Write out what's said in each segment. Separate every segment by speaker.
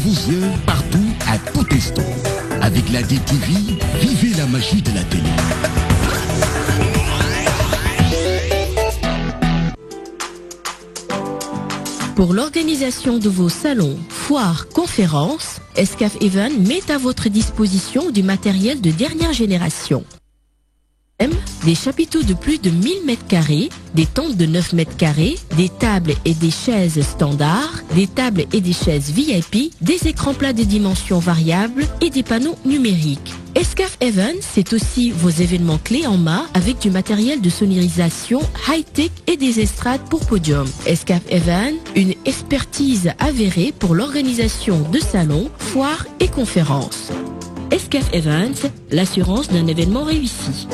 Speaker 1: vos yeux, partout, à tout instant. Avec la DTV, vivez la magie de la télé.
Speaker 2: Pour l'organisation de vos salons, foires, conférences, Escaf Event met à votre disposition du matériel de dernière génération. Des chapiteaux de plus de 1000 m², des tentes de 9 m², des tables et des chaises standards, des tables et des chaises VIP, des écrans plats de dimensions variables et des panneaux numériques. Escaf Event, c'est aussi vos événements clés en main avec du matériel de sonorisation high-tech et des estrades pour podium. Escaf Event, une expertise avérée pour l'organisation de salons, foires et conférences. Escaf Events, l'assurance d'un événement réussi.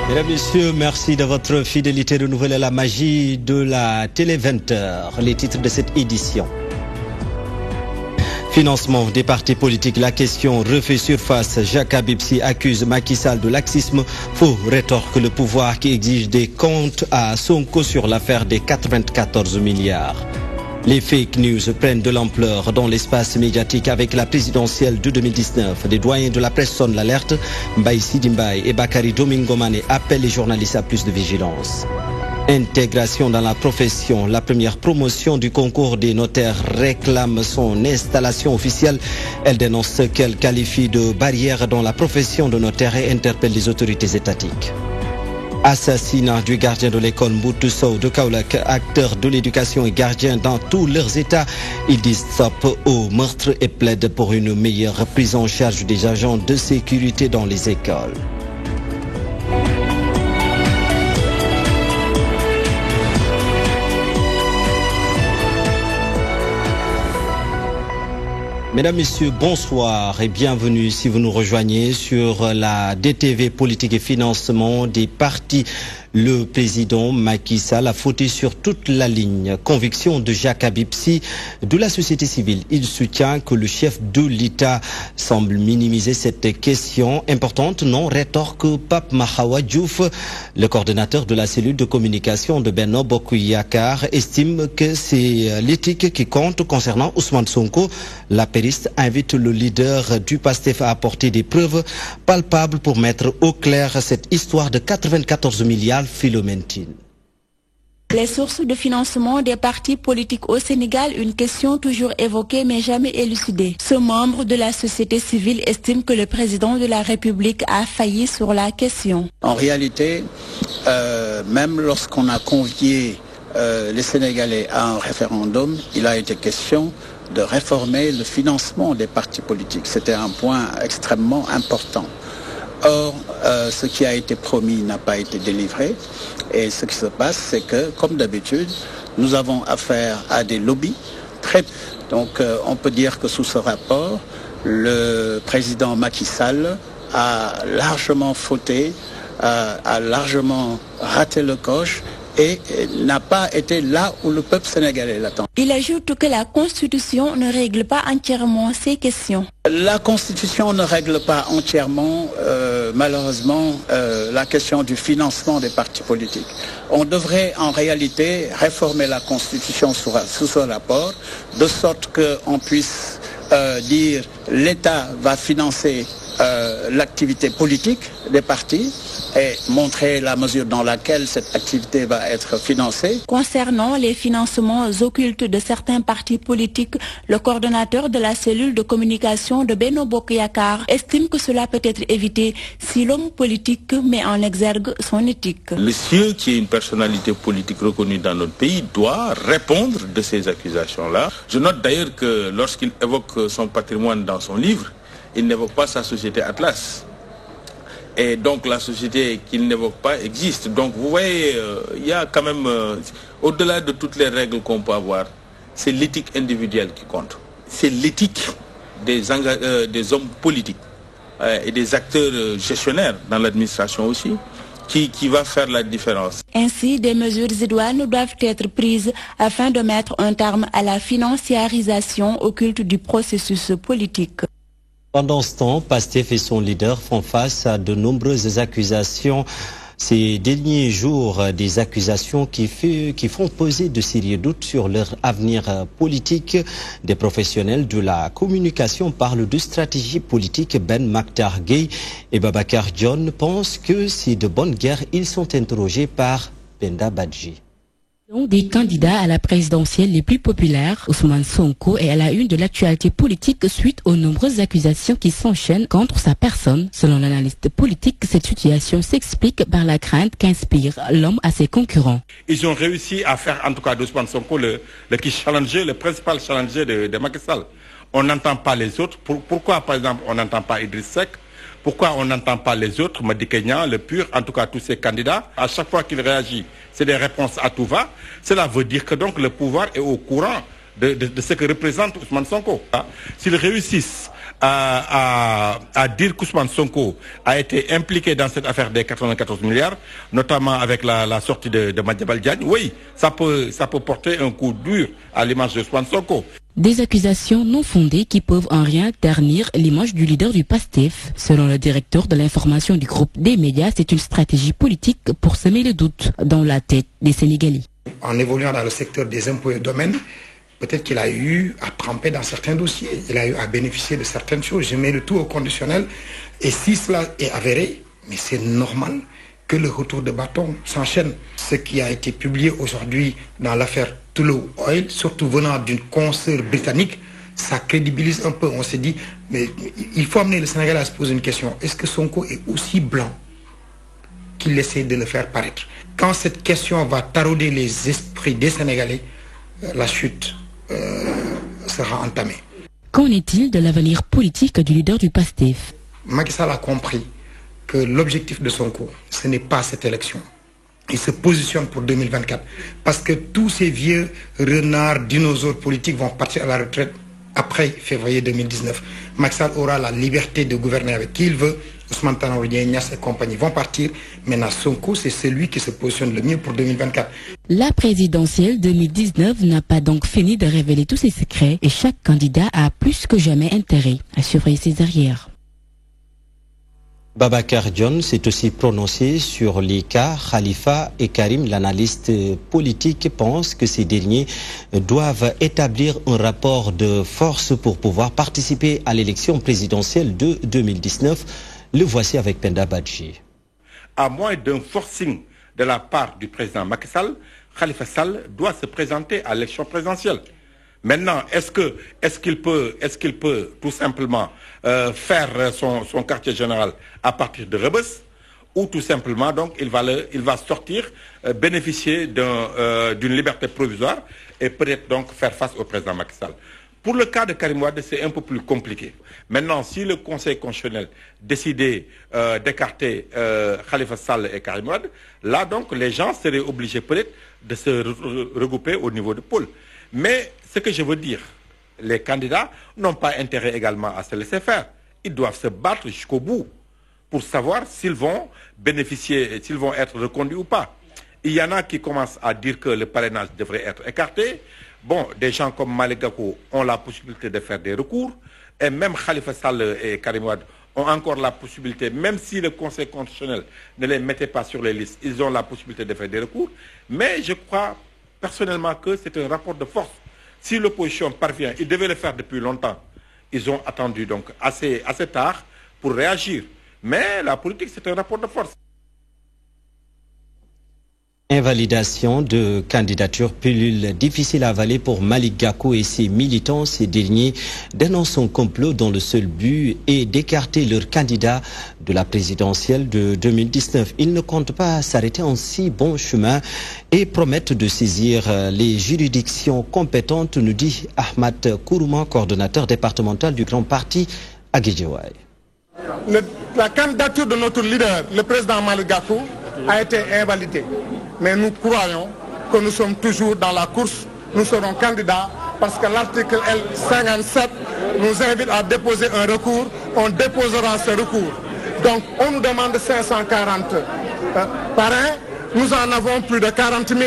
Speaker 3: Mesdames, Messieurs, merci de votre fidélité renouvelée à la magie de la télé 20h. Les titres de cette édition. Financement des partis politiques, la question refait surface. Jacques Habib-Sy accuse Macky Sall de laxisme. Faux rétorque le pouvoir qui exige des comptes à Sonko sur l'affaire des 94 milliards. Les fake news prennent de l'ampleur dans l'espace médiatique avec la présidentielle de 2019. Des doyens de la presse sonnent l'alerte. Mbaye Sidi Mbaye et Bakary Domingo Mané appellent les journalistes à plus de vigilance. Intégration dans la profession. La première promotion du concours des notaires réclame son installation officielle. Elle dénonce ce qu'elle qualifie de barrière dans la profession de notaire et interpelle les autorités étatiques. Assassinat du gardien de l'école Mboutou Sow de Kaolack, acteurs de l'éducation et gardiens dans tous leurs états. Ils disent stop au meurtre et plaident pour une meilleure prise en charge des agents de sécurité dans les écoles. Mesdames, Messieurs, bonsoir et bienvenue si vous nous rejoignez sur la DTV politique et financement des partis. Le président Macky Sall a fauté sur toute la ligne. Conviction de Jacques Habib-Sy de la société civile. Il soutient que le chef de l'État semble minimiser cette question importante. Non, rétorque Pape Mahawa Diouf, le coordonnateur de la cellule de communication de Benno Bokk Yakaar, estime que c'est l'éthique qui compte concernant Ousmane Sonko. L'apériste invite le leader du PASTEF à apporter des preuves palpables pour mettre au clair cette histoire de 94 milliards. Philomentine.
Speaker 4: Les sources de financement des partis politiques au Sénégal, une question toujours évoquée mais jamais élucidée. Ce membre de la société civile estime que le président de la République a failli sur la question.
Speaker 5: En réalité, même lorsqu'on a convié les Sénégalais à un référendum, il a été question de réformer le financement des partis politiques. C'était un point extrêmement important. Or, ce qui a été promis n'a pas été délivré. Et ce qui se passe, c'est que, comme d'habitude, nous avons affaire à des lobbies. Donc, on peut dire que sous ce rapport, le président Macky Sall a largement fauté, a largement raté le coche et n'a pas été là où le peuple sénégalais l'attend.
Speaker 4: Il ajoute que la Constitution ne règle pas entièrement ces questions.
Speaker 5: La Constitution ne règle pas entièrement, malheureusement, la question du financement des partis politiques. On devrait en réalité réformer la Constitution sous ce rapport, de sorte qu'on puisse dire l'État va financer l'activité politique des partis et montrer la mesure dans laquelle cette activité va être financée.
Speaker 4: Concernant les financements occultes de certains partis politiques, le coordonnateur de la cellule de communication de Benno Bokk Yakaar estime que cela peut être évité si l'homme politique met en exergue son éthique.
Speaker 6: Monsieur, qui est une personnalité politique reconnue dans notre pays, doit répondre de ces accusations-là. Je note d'ailleurs que lorsqu'il évoque son patrimoine dans son livre, il n'évoque pas sa société Atlas. Et donc la société qu'il n'évoque pas existe. Donc vous voyez, il y a quand même, au-delà de toutes les règles qu'on peut avoir, c'est l'éthique individuelle qui compte. C'est l'éthique des hommes politiques et des acteurs gestionnaires dans l'administration aussi, qui va faire la différence.
Speaker 4: Ainsi, des mesures idoines doivent être prises afin de mettre un terme à la financiarisation occulte du processus politique.
Speaker 3: Pendant ce temps, Pastef et son leader font face à de nombreuses accusations. Ces derniers jours, des accusations qui font poser de sérieux doutes sur leur avenir politique. Des professionnels de la communication parlent de stratégie politique. Ben Maktar Gueye et Babacar John pensent que c'est de bonne guerre. Ils sont interrogés par Penda Badji.
Speaker 2: Des candidats à la présidentielle les plus populaires, Ousmane Sonko est à la une de l'actualité politique suite aux nombreuses accusations qui s'enchaînent contre sa personne. Selon l'analyste politique, cette situation s'explique par la crainte qu'inspire l'homme à ses concurrents.
Speaker 7: Ils ont réussi à faire, en tout cas d'Ousmane Sonko, le principal challenger de Macky Sall. On n'entend pas les autres. Pourquoi, par exemple, on n'entend pas Idriss Seck? Pourquoi on n'entend pas les autres, Madi Kenya, le PUR, en tout cas tous ces candidats? À chaque fois qu'il réagit, c'est des réponses à tout va. Cela veut dire que donc le pouvoir est au courant de ce que représente Ousmane Sonko. S'ils réussissent à dire qu'Ousmane Sonko a été impliqué dans cette affaire des 94 milliards, notamment avec la sortie de Madiambal Diagne, oui, ça peut porter un coup dur à l'image de Ousmane Sonko.
Speaker 2: Des accusations non fondées qui peuvent en rien ternir l'image du leader du PASTEF. Selon le directeur de l'information du groupe des médias, c'est une stratégie politique pour semer le doute dans la tête des Sénégalais.
Speaker 8: En évoluant dans le secteur des impôts et domaines, peut-être qu'il a eu à tremper dans certains dossiers, il a eu à bénéficier de certaines choses. Je mets le tout au conditionnel. Et si cela est avéré, mais c'est normal que le retour de bâton s'enchaîne. Ce qui a été publié aujourd'hui dans l'affaire Tullow Oil, surtout venant d'une consoeur britannique, ça crédibilise un peu. On s'est dit, mais il faut amener le Sénégal à se poser une question. Est-ce que Sonko est aussi blanc qu'il essaie de le faire paraître? Quand cette question va tarauder les esprits des Sénégalais, la chute sera entamée.
Speaker 2: Qu'en est-il de l'avenir politique du leader du PASTEF?
Speaker 8: Macky Sall a compris que l'objectif de Sonko, ce n'est pas cette élection. Il se positionne pour 2024. Parce que tous ces vieux renards, dinosaures politiques vont partir à la retraite après février 2019. Macky Sall aura la liberté de gouverner avec qui il veut. Ousmane Tanor Dieng, Niasse et compagnie vont partir. Maintenant, Sonko, c'est celui qui se positionne le mieux pour 2024.
Speaker 2: La présidentielle 2019 n'a pas donc fini de révéler tous ses secrets et chaque candidat a plus que jamais intérêt à surveiller ses arrières.
Speaker 3: Babacar John s'est aussi prononcé sur les cas Khalifa et Karim. L'analyste politique pense que ces derniers doivent établir un rapport de force pour pouvoir participer à l'élection présidentielle de 2019. Le voici avec Penda Badji.
Speaker 7: À moins d'un forcing de la part du président Macky Sall, Khalifa Sall doit se présenter à l'élection présidentielle. Maintenant, est-ce qu'il peut tout simplement faire son quartier général à partir de Rebeuss, ou tout simplement donc il va sortir, bénéficier d'une liberté provisoire et peut-être donc faire face au président Macky Sall. Pour le cas de Karim Wade, c'est un peu plus compliqué. Maintenant, si le Conseil constitutionnel décidait d'écarter Khalifa Sall et Karim Wade, là donc les gens seraient obligés peut-être de se regrouper au niveau de pôle. Mais ce que je veux dire, les candidats n'ont pas intérêt également à se laisser faire. Ils doivent se battre jusqu'au bout pour savoir s'ils vont bénéficier, s'ils vont être reconduits ou pas. Il y en a qui commencent à dire que le parrainage devrait être écarté. Bon, des gens comme Malick Gakou ont la possibilité de faire des recours. Et même Khalifa Sall et Karim Wade ont encore la possibilité, même si le Conseil constitutionnel ne les mettait pas sur les listes, ils ont la possibilité de faire des recours. Mais je crois personnellement que c'est un rapport de force. Si l'opposition parvient, ils devaient le faire depuis longtemps. Ils ont attendu donc assez tard pour réagir. Mais la politique, c'est un rapport de force.
Speaker 3: Invalidation de candidature, pilule difficile à avaler pour Malick Gakou et ses militants. Ces derniers dénoncent un complot dont le seul but est d'écarter leur candidat de la présidentielle de 2019. Ils ne comptent pas s'arrêter en si bon chemin et promettent de saisir les juridictions compétentes, nous dit Ahmad Kourouma, coordonnateur départemental du Grand Parti à Guédiawaye.
Speaker 9: La candidature de notre leader, le président Malick Gakou, a été invalidée. Mais nous croyons que nous sommes toujours dans la course. Nous serons candidats parce que l'article L57 nous invite à déposer un recours on déposera ce recours. Donc on nous demande 540 parrains, nous en avons plus de 40 000.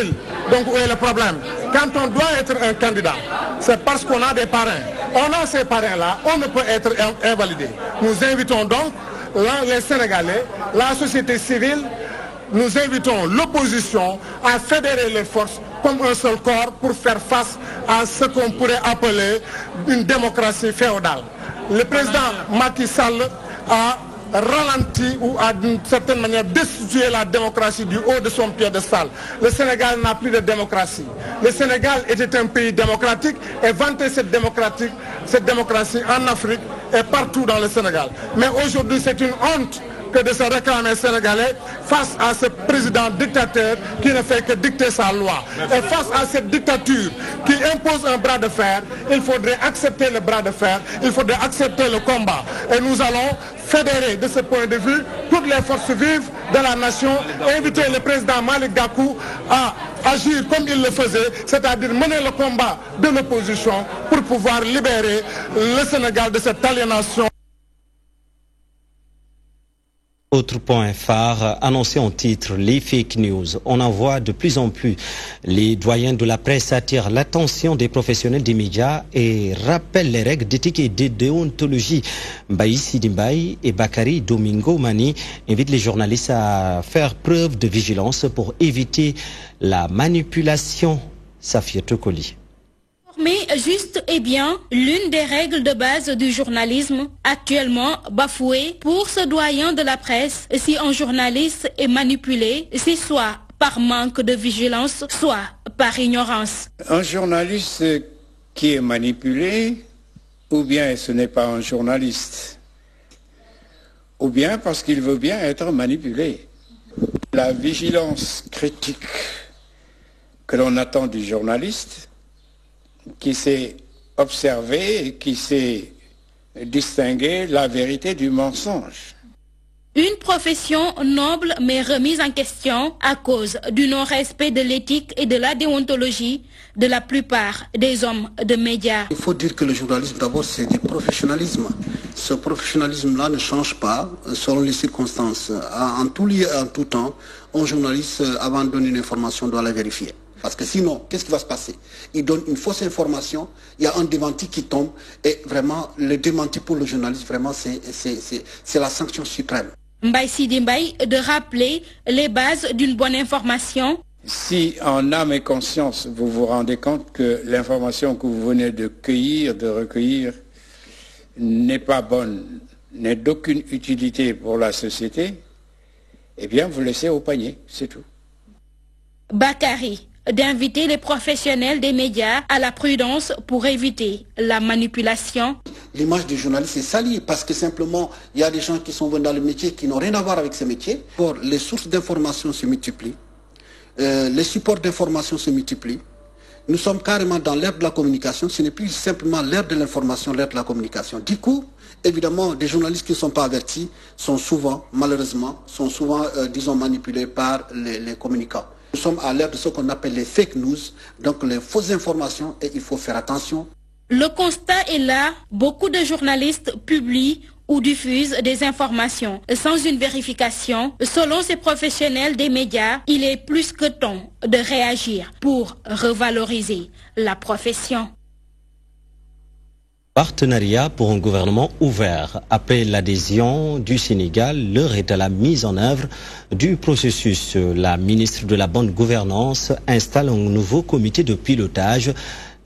Speaker 9: Donc où est le problème? Quand on doit être un candidat, c'est parce qu'on a des parrains. On a ces parrains-là, on ne peut être invalidé. Nous invitons donc les Sénégalais, la société civile, nous invitons l'opposition à fédérer les forces comme un seul corps pour faire face à ce qu'on pourrait appeler une démocratie féodale. Le président Macky Sall a ralenti ou a d'une certaine manière destitué la démocratie du haut de son piédestal. Le Sénégal n'a plus de démocratie. Le Sénégal était un pays démocratique et vantait cette démocratie en Afrique et partout dans le Sénégal. Mais aujourd'hui c'est une honte que de se réclamer sénégalais face à ce président dictateur qui ne fait que dicter sa loi. Et face à cette dictature qui impose un bras de fer, il faudrait accepter le bras de fer, il faudrait accepter le combat. Et nous allons fédérer de ce point de vue toutes les forces vives de la nation, inviter le président Malick Gakou à agir comme il le faisait, c'est-à-dire mener le combat de l'opposition pour pouvoir libérer le Sénégal de cette aliénation.
Speaker 3: Autre point phare, annoncé en titre, les fake news. On en voit de plus en plus. Les doyens de la presse attirent l'attention des professionnels des médias et rappellent les règles d'éthique et de déontologie. Mbaye Sidi Mbaye et Bakary Domingo Mani invitent les journalistes à faire preuve de vigilance pour éviter la manipulation. Safia Tokoli.
Speaker 4: Mais juste et bien, l'une des règles de base du journalisme actuellement bafouée pour ce doyen de la presse, si un journaliste est manipulé, c'est soit par manque de vigilance, soit par ignorance.
Speaker 10: Un journaliste qui est manipulé, ou bien ce n'est pas un journaliste, ou bien parce qu'il veut bien être manipulé. La vigilance critique que l'on attend du journaliste, qui sait observer et qui sait distinguer la vérité du mensonge.
Speaker 4: Une profession noble mais remise en question à cause du non-respect de l'éthique et de la déontologie de la plupart des hommes de médias.
Speaker 11: Il faut dire que le journalisme d'abord c'est du professionnalisme. Ce professionnalisme-là ne change pas selon les circonstances. En tout lieu et en tout temps, un journaliste avant de donner une information doit la vérifier. Parce que sinon, qu'est-ce qui va se passer? Il donne une fausse information, il y a un démenti qui tombe, et vraiment, le démenti pour le journaliste, vraiment, c'est la sanction suprême.
Speaker 4: Mbaye Sidi Mbaye de rappeler les bases d'une bonne information.
Speaker 10: Si en âme et conscience, vous vous rendez compte que l'information que vous venez de cueillir, de recueillir, n'est pas bonne, n'est d'aucune utilité pour la société, eh bien, vous laissez au panier, c'est tout.
Speaker 4: Bakary d'inviter les professionnels des médias à la prudence pour éviter la manipulation.
Speaker 11: L'image du journaliste est salie parce que simplement, il y a des gens qui sont venus dans le métier qui n'ont rien à voir avec ce métier. Les sources d'information se multiplient, les supports d'information se multiplient. Nous sommes carrément dans l'ère de la communication, ce n'est plus simplement l'ère de l'information, l'ère de la communication. Du coup, évidemment, des journalistes qui ne sont pas avertis sont souvent, malheureusement, disons, manipulés par les communicants. Nous sommes à l'ère de ce qu'on appelle les fake news, donc les fausses informations, et il faut faire attention.
Speaker 4: Le constat est là, beaucoup de journalistes publient ou diffusent des informations sans une vérification. Selon ces professionnels des médias, il est plus que temps de réagir pour revaloriser la profession.
Speaker 3: Partenariat pour un gouvernement ouvert. Après l'adhésion du Sénégal, l'heure est à la mise en œuvre du processus. La ministre de la Bonne Gouvernance installe un nouveau comité de pilotage.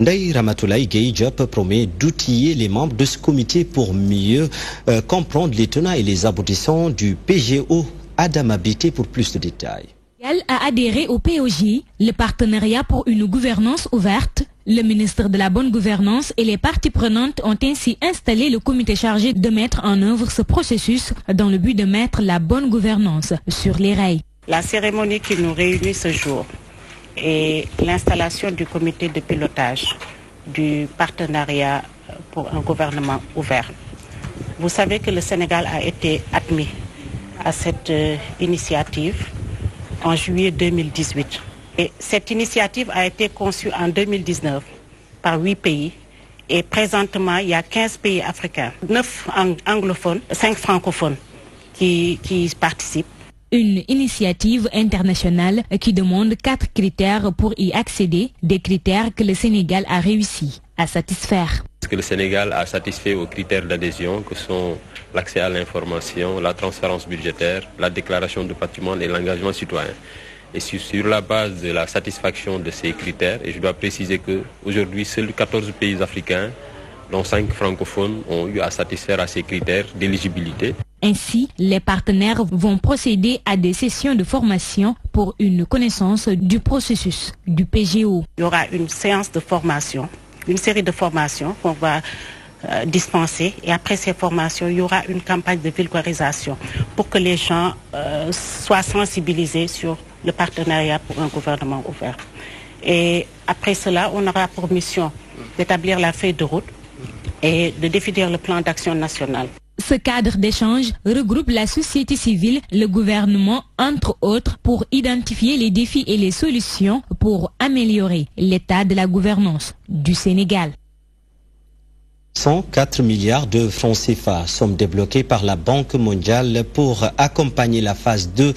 Speaker 3: Ndeye Ramatoulaye Gueye Diop promet d'outiller les membres de ce comité pour mieux comprendre les tenants et les aboutissants du PGO. Adam Habité pour plus de détails.
Speaker 12: Elle a adhéré au POJ, le partenariat pour une gouvernance ouverte. Le ministre de la Bonne Gouvernance et les parties prenantes ont ainsi installé le comité chargé de mettre en œuvre ce processus dans le but de mettre la bonne gouvernance sur les rails.
Speaker 13: La cérémonie qui nous réunit ce jour est l'installation du comité de pilotage du partenariat pour un gouvernement ouvert. Vous savez que le Sénégal a été admis à cette initiative en juillet 2018. Et cette initiative a été conçue en 2019 par 8 pays Et présentement, il y a 15 pays africains, 9 anglophones, 5 francophones qui participent.
Speaker 12: Une initiative internationale qui demande 4 critères pour y accéder, des critères que le Sénégal a réussi à satisfaire.
Speaker 14: Parce que le Sénégal a satisfait aux critères d'adhésion que sont l'accès à l'information, la transparence budgétaire, la déclaration de patrimoine et l'engagement citoyen. Et sur la base de la satisfaction de ces critères, et je dois préciser qu'aujourd'hui, seuls 14 pays africains, dont 5 francophones, ont eu à satisfaire à ces critères d'éligibilité.
Speaker 12: Ainsi, les partenaires vont procéder à des sessions de formation pour une connaissance du processus du PGO.
Speaker 13: Il y aura une séance de formation, une série de formations qu'on va dispenser. Et après ces formations, il y aura une campagne de vulgarisation pour que les gens soient sensibilisés sur le partenariat pour un gouvernement ouvert. Et après cela, on aura pour mission d'établir la feuille de route et de définir le plan d'action national.
Speaker 12: Ce cadre d'échange regroupe la société civile, le gouvernement, entre autres, pour identifier les défis et les solutions pour améliorer l'état de la gouvernance du Sénégal.
Speaker 3: 104 milliards de francs CFA sont débloqués par la Banque mondiale pour accompagner la phase 2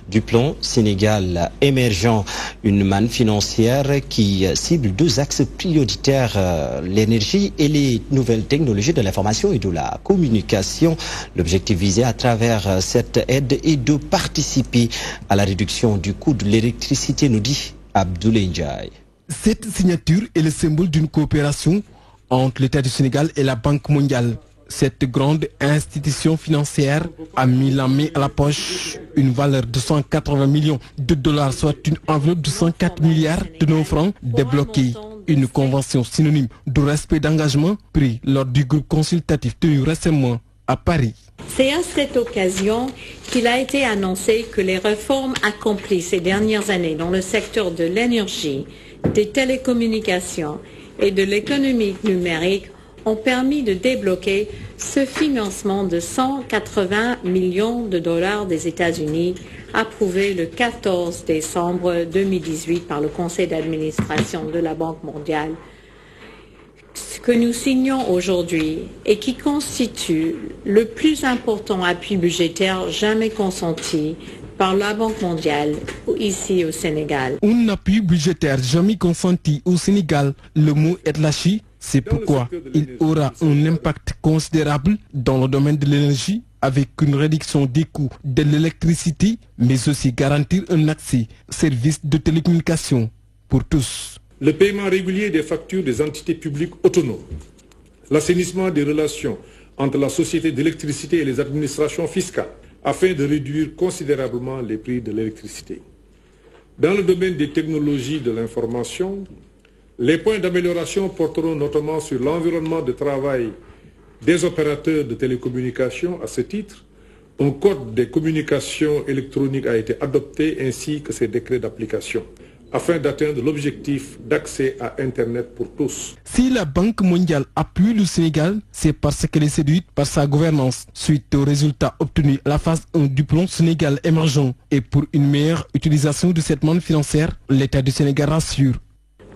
Speaker 3: du plan Sénégal émergent, une manne financière qui cible 2 axes prioritaires, l'énergie et les nouvelles technologies de l'information et de la communication. L'objectif visé à travers cette aide est de participer à la réduction du coût de l'électricité, nous dit Abdoulaye Ndiaye.
Speaker 15: Cette signature est le symbole d'une coopération entre l'État du Sénégal et la Banque mondiale. Cette grande institution financière a mis la main à la poche une valeur de 180 millions de dollars, soit une enveloppe de 104 milliards de nos francs débloqués. Une convention synonyme de respect d'engagement pris lors du groupe consultatif tenu récemment à Paris.
Speaker 16: C'est à cette occasion qu'il a été annoncé que les réformes accomplies ces dernières années dans le secteur de l'énergie, des télécommunications et de l'économie numérique ont permis de débloquer ce financement de 180 millions de dollars des États-Unis, approuvé le 14 décembre 2018 par le Conseil d'administration de la Banque mondiale. Ce que nous signons aujourd'hui et qui constitue le plus important appui budgétaire jamais consenti par la Banque mondiale ici au Sénégal.
Speaker 15: Un appui budgétaire jamais consenti au Sénégal, le mot est lâché. C'est pourquoi il aura un impact considérable dans le domaine de l'énergie avec une réduction des coûts de l'électricité, mais aussi garantir un accès aux services de télécommunication pour tous.
Speaker 17: Le paiement régulier des factures des entités publiques autonomes, l'assainissement des relations entre la société d'électricité et les administrations fiscales, afin de réduire considérablement les prix de l'électricité. Dans le domaine des technologies de l'information, les points d'amélioration porteront notamment sur l'environnement de travail des opérateurs de télécommunications. À ce titre, un code des communications électroniques a été adopté ainsi que ses décrets d'application, afin d'atteindre l'objectif d'accès à Internet pour tous.
Speaker 15: Si la Banque mondiale appuie le Sénégal, c'est parce qu'elle est séduite par sa gouvernance. Suite aux résultats obtenus à la phase 1 du plan Sénégal émergent et pour une meilleure utilisation de cette manne financière, l'État du Sénégal rassure.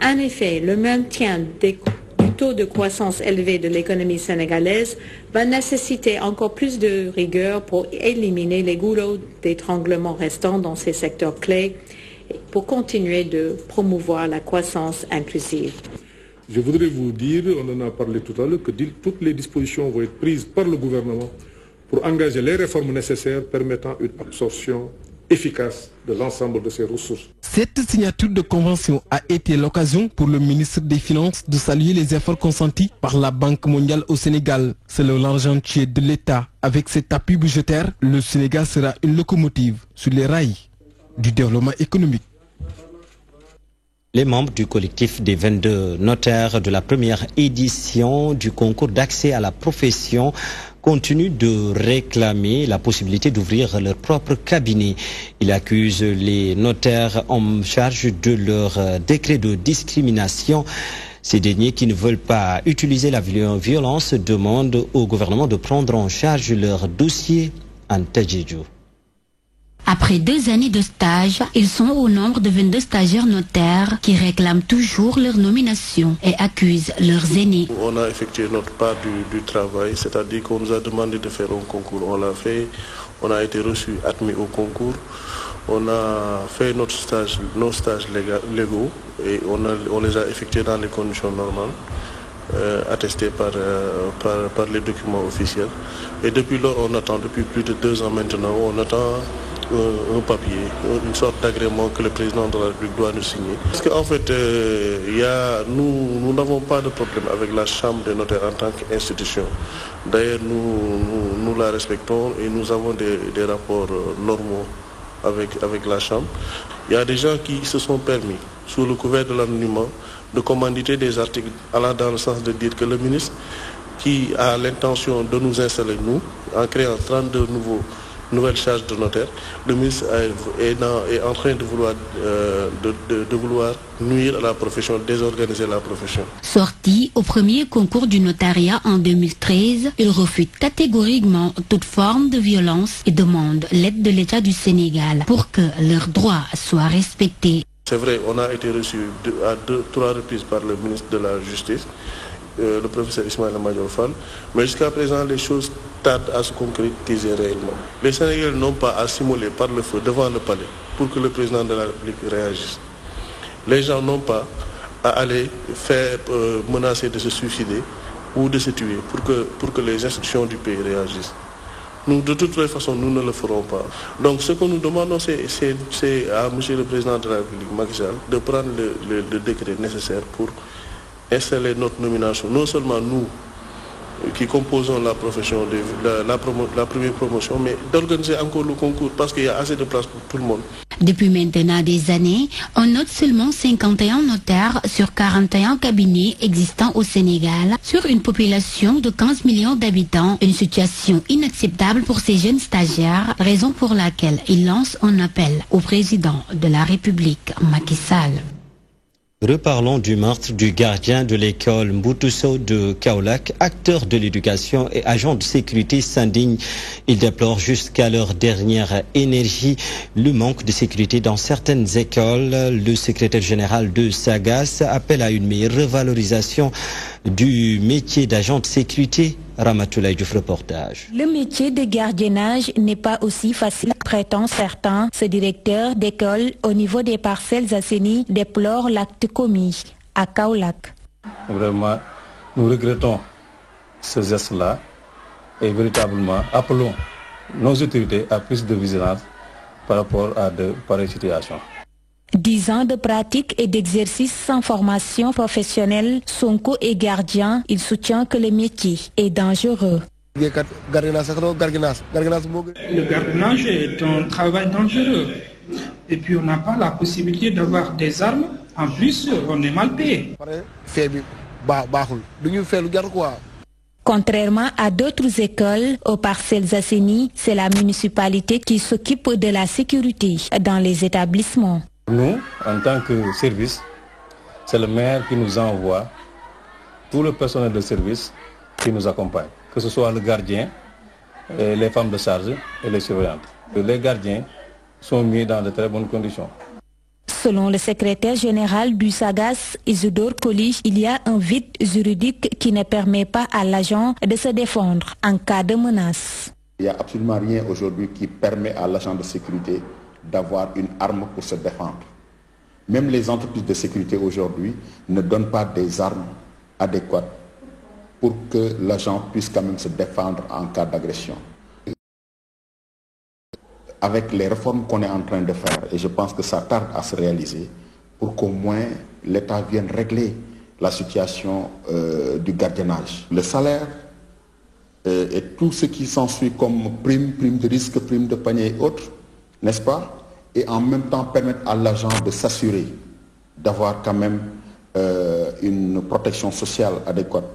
Speaker 16: En effet, le maintien du taux de croissance élevé de l'économie sénégalaise va nécessiter encore plus de rigueur pour éliminer les goulots d'étranglement restants dans ces secteurs clés pour continuer de promouvoir la croissance inclusive.
Speaker 17: Je voudrais vous dire, on en a parlé tout à l'heure, que toutes les dispositions vont être prises par le gouvernement pour engager les réformes nécessaires permettant une absorption efficace de l'ensemble de ces ressources.
Speaker 15: Cette signature de convention a été l'occasion pour le ministre des Finances de saluer les efforts consentis par la Banque mondiale au Sénégal. Selon l'argentier de l'État, avec cet appui budgétaire, le Sénégal sera une locomotive sur les rails du développement économique.
Speaker 3: Les membres du collectif des 22 notaires de la première édition du concours d'accès à la profession continuent de réclamer la possibilité d'ouvrir leur propre cabinet. Ils accusent les notaires en charge de leur décret de discrimination. Ces derniers qui ne veulent pas utiliser la violence demandent au gouvernement de prendre en charge leur dossier en Tadjidjo.
Speaker 12: Après
Speaker 18: Après 2 années de stage, ils sont au nombre de 22 stagiaires notaires qui réclament toujours leur nomination et accusent leurs aînés.
Speaker 19: On a effectué notre part du travail, c'est-à-dire qu'on nous a demandé de faire un concours. On l'a fait, on a été reçu, admis au concours. On a fait nos stages légaux et on les a effectués dans les conditions normales, attestés par les documents officiels. Et depuis lors, on attend, depuis plus de 2 ans maintenant, on attend un papier, une sorte d'agrément que le président de la République doit nous signer. Parce qu'en fait, nous n'avons pas de problème avec la Chambre des notaires en tant qu'institution. D'ailleurs, nous la respectons et nous avons des rapports normaux avec la Chambre. Il y a des gens qui se sont permis, sous le couvert de l'anonymat, de commanditer des articles allant dans le sens de dire que le ministre, qui a l'intention de nous installer, nous, en créant 32 nouvelles charges de notaire, le ministre est en train de vouloir nuire à la profession, désorganiser la profession.
Speaker 18: Sorti au premier concours du notariat en 2013, il refuse catégoriquement toute forme de violence et demande l'aide de l'État du Sénégal pour que leurs droits soient respectés.
Speaker 19: C'est vrai, on a été reçu à 3 reprises par le ministre de la Justice, le professeur Ismaël Madior Fall, mais jusqu'à présent les choses tardent à se concrétiser réellement. Les Sénégalais n'ont pas à s'immoler par le feu devant le palais pour que le président de la République réagisse. Les gens n'ont pas à aller faire menacer de se suicider ou de se tuer pour que les institutions du pays réagissent. Nous, de toute façon, nous ne le ferons pas. Donc ce que nous demandons, c'est à M. le Président de la République, Macky Sall, de prendre le décret nécessaire pour installer notre nomination. Non seulement nous, qui composons la profession, la première promotion, mais d'organiser encore le concours parce qu'il y a assez de place pour tout le monde.
Speaker 18: Depuis maintenant des années, on note seulement 51 notaires sur 41 cabinets existants au Sénégal, sur une population de 15 millions d'habitants. Une situation inacceptable pour ces jeunes stagiaires, raison pour laquelle ils lancent un appel au président de la République, Macky Sall.
Speaker 3: Reparlons du meurtre du gardien de l'école Mboutusso de Kaolack, acteur de l'éducation et agent de sécurité s'indigne. Il déplore jusqu'à leur dernière énergie le manque de sécurité dans certaines écoles. Le secrétaire général de SAGAS appelle à une meilleure revalorisation du métier d'agent de sécurité. Ramatoulaye Diouf, reportage.
Speaker 4: Le métier de gardiennage n'est pas aussi facile, prétend certains. Ce directeur d'école au niveau des Parcelles Assainies déplore l'acte commis à Kaolack.
Speaker 20: Vraiment, nous regrettons ce geste-là et véritablement appelons nos autorités à plus de vigilance par rapport à de pareilles situations.
Speaker 4: 10 ans de pratique et d'exercice sans formation professionnelle, Sonko est gardien. Il soutient que le métier est dangereux.
Speaker 21: Le gardiennage est un travail dangereux. Et puis on n'a pas la possibilité d'avoir des armes. En plus, on est mal payé.
Speaker 4: Contrairement à d'autres écoles, aux Parcelles Assainies, c'est la municipalité qui s'occupe de la sécurité dans les établissements.
Speaker 20: Nous, en tant que service, c'est le maire qui nous envoie tout le personnel de service qui nous accompagne, que ce soit le gardien, les femmes de charge et les surveillantes. Les gardiens sont mis dans de très bonnes conditions.
Speaker 4: Selon le secrétaire général du SAGAS, Isidore Colli, il y a un vide juridique qui ne permet pas à l'agent de se défendre en cas de menace.
Speaker 22: Il n'y a absolument rien aujourd'hui qui permet à l'agent de sécurité d'avoir une arme pour se défendre. Même les entreprises de sécurité aujourd'hui ne donnent pas des armes adéquates pour que l'agent puisse quand même se défendre en cas d'agression. Avec les réformes qu'on est en train de faire, et je pense que ça tarde à se réaliser, pour qu'au moins l'État vienne régler la situation du gardiennage. Le salaire et tout ce qui s'ensuit comme prime de risque, prime de panier et autres, n'est-ce pas? Et en même temps permettre à l'agent de s'assurer d'avoir quand même une protection sociale adéquate.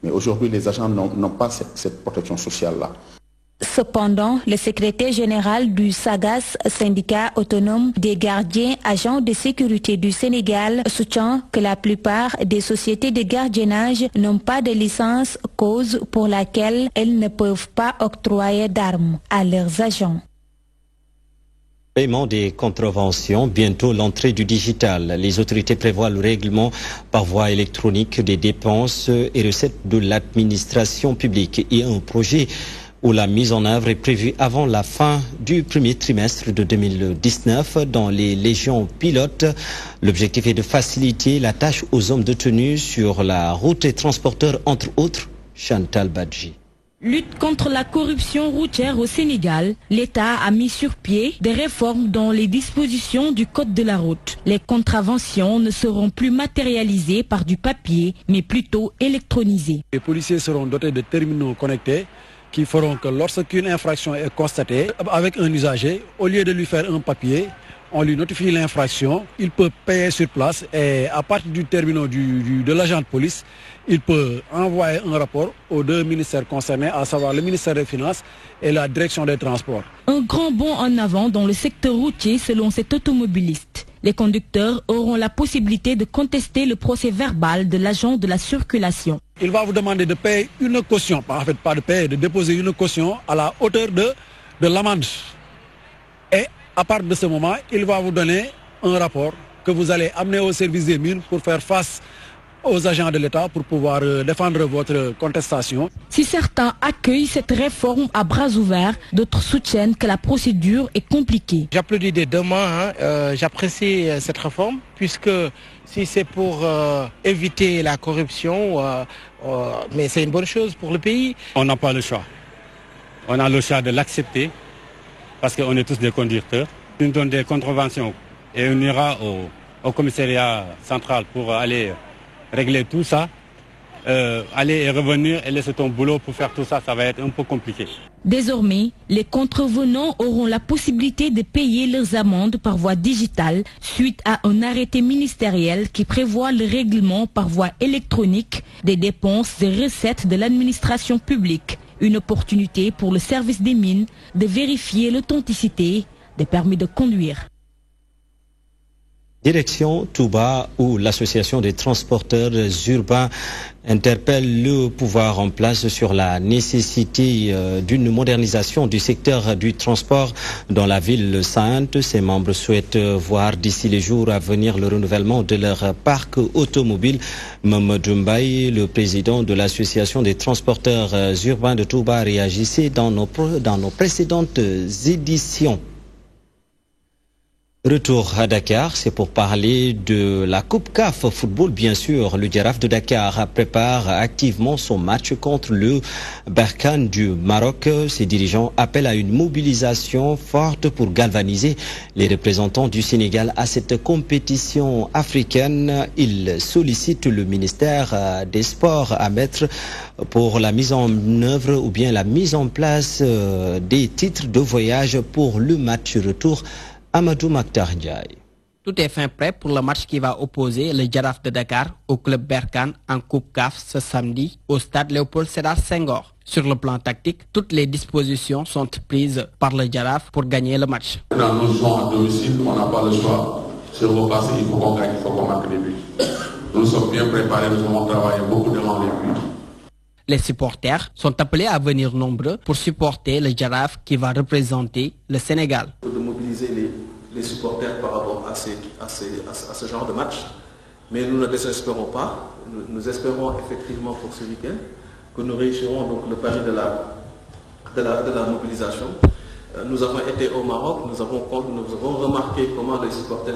Speaker 22: Mais aujourd'hui, les agents n'ont pas cette protection sociale-là.
Speaker 4: Cependant, le secrétaire général du SAGAS, syndicat autonome des gardiens agents de sécurité du Sénégal, soutient que la plupart des sociétés de gardiennage n'ont pas de licence, cause pour laquelle elles ne peuvent pas octroyer d'armes à leurs agents.
Speaker 3: Paiement des contraventions, bientôt l'entrée du digital. Les autorités prévoient le règlement par voie électronique des dépenses et recettes de l'administration publique et un projet où la mise en œuvre est prévue avant la fin du premier trimestre de 2019 dans les légions pilotes. L'objectif est de faciliter la tâche aux hommes de tenue sur la route et transporteurs, entre autres. Chantal Badji.
Speaker 2: Lutte contre la corruption routière au Sénégal, l'État a mis sur pied des réformes dans les dispositions du Code de la route. Les contraventions ne seront plus matérialisées par du papier, mais plutôt électronisées.
Speaker 1: Les policiers seront dotés de terminaux connectés qui feront que lorsqu'une infraction est constatée avec un usager, au lieu de lui faire un papier, on lui notifie l'infraction, il peut payer sur place et à partir du terminal de l'agent de police, il peut envoyer un rapport aux deux ministères concernés, à savoir le ministère des Finances et la direction des Transports.
Speaker 2: Un grand bond en avant dans le secteur routier selon cet automobiliste. Les conducteurs auront la possibilité de contester le procès verbal de l'agent de la circulation.
Speaker 1: Il va vous demander de payer une caution, en fait pas de payer, de déposer une caution à la hauteur de l'amende. Et à partir de ce moment, il va vous donner un rapport que vous allez amener au service des mines pour faire face aux agents de l'État pour pouvoir défendre votre contestation.
Speaker 2: Si certains accueillent cette réforme à bras ouverts, d'autres soutiennent que la procédure est compliquée.
Speaker 5: J'applaudis des deux mains, j'apprécie cette réforme puisque si c'est pour éviter la corruption, mais c'est une bonne chose pour le pays.
Speaker 23: On n'a pas le choix. On a le choix de l'accepter parce qu'on est tous des conducteurs. On nous donne des contraventions et on ira au commissariat central pour aller régler tout ça, aller et revenir et laisser ton boulot pour faire tout ça, ça va être un peu compliqué.
Speaker 2: Désormais, les contrevenants auront la possibilité de payer leurs amendes par voie digitale suite à un arrêté ministériel qui prévoit le règlement par voie électronique des dépenses et recettes de l'administration publique. Une opportunité pour le service des mines de vérifier l'authenticité des permis de conduire.
Speaker 3: Direction Touba, où l'association des transporteurs urbains interpelle le pouvoir en place sur la nécessité d'une modernisation du secteur du transport dans la ville sainte. Ses membres souhaitent voir d'ici les jours à venir le renouvellement de leur parc automobile. Mamadou Mbaye, le président de l'association des transporteurs urbains de Touba, réagissait dans nos précédentes éditions. Retour à Dakar, c'est pour parler de la Coupe CAF Football, bien sûr. Le Jaraaf de Dakar prépare activement son match contre le Berkane du Maroc. Ses dirigeants appellent à une mobilisation forte pour galvaniser les représentants du Sénégal à cette compétition africaine. Ils sollicitent le ministère des Sports à mettre pour la mise en œuvre ou bien la mise en place des titres de voyage pour le match retour. Amadou Maktar Ndiaye.
Speaker 24: Tout est fin prêt pour le match qui va opposer le Jaraaf de Dakar au club Berkane en Coupe CAF ce samedi au stade Léopold Sédar Senghor. Sur le plan tactique, toutes les dispositions sont prises par le Jaraaf pour gagner le match.
Speaker 25: Dans nos joueurs à domicile, on n'a pas le choix. Si on veut passer, il faut qu'on gagne, il faut qu'on marque des buts. Nous sommes bien préparés, nous avons travaillé beaucoup devant les buts.
Speaker 24: Les supporters sont appelés à venir nombreux pour supporter le Jaraaf qui va représenter le Sénégal.
Speaker 26: De mobiliser les supporters par rapport à ce genre de match, mais nous ne désespérons pas. Nous espérons effectivement pour ce week-end que nous réussirons donc le pari de la mobilisation. Nous avons été au Maroc, nous avons remarqué comment les supporters